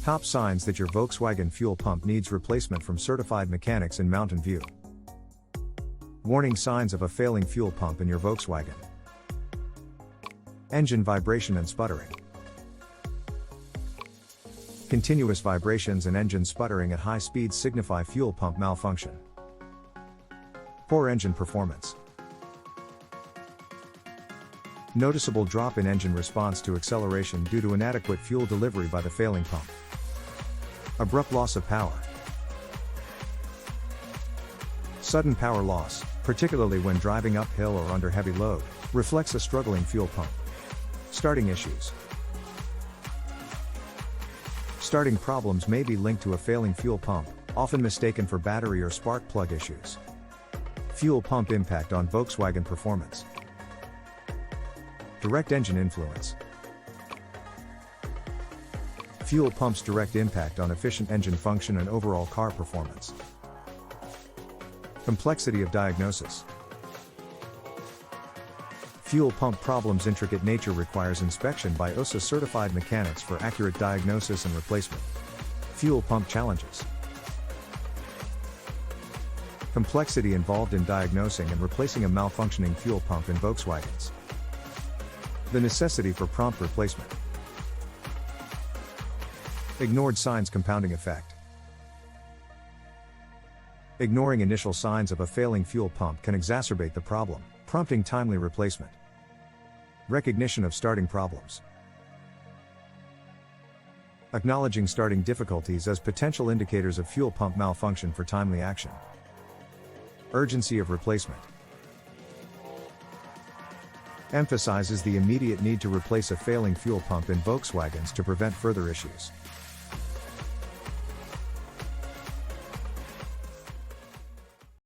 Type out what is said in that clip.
Top signs that your Volkswagen fuel pump needs replacement from certified mechanics in Mountain View. Warning signs of a failing fuel pump in your Volkswagen. Engine vibration and sputtering. Continuous vibrations and engine sputtering at high speeds signify fuel pump malfunction. Poor engine performance. Noticeable drop in engine response to acceleration due to inadequate fuel delivery by the failing pump. Abrupt loss of power. Sudden power loss, particularly when driving uphill or under heavy load, reflects a struggling fuel pump. Starting issues. Starting problems may be linked to a failing fuel pump, often mistaken for battery or spark plug issues. Fuel pump impact on Volkswagen performance. Direct engine influence. Fuel pump's direct impact on efficient engine function and overall car performance. Complexity of diagnosis. Fuel pump problem's intricate nature requires inspection by OSA certified mechanics for accurate diagnosis and replacement. Fuel pump challenges. Complexity involved in diagnosing and replacing a malfunctioning fuel pump in Volkswagens. The necessity for prompt replacement. Ignored signs compounding effect. Ignoring initial signs of a failing fuel pump can exacerbate the problem, prompting timely replacement. Recognition of starting problems. Acknowledging starting difficulties as potential indicators of fuel pump malfunction for timely action. Urgency of replacement. Emphasizes the immediate need to replace a failing fuel pump in Volkswagens to prevent further issues.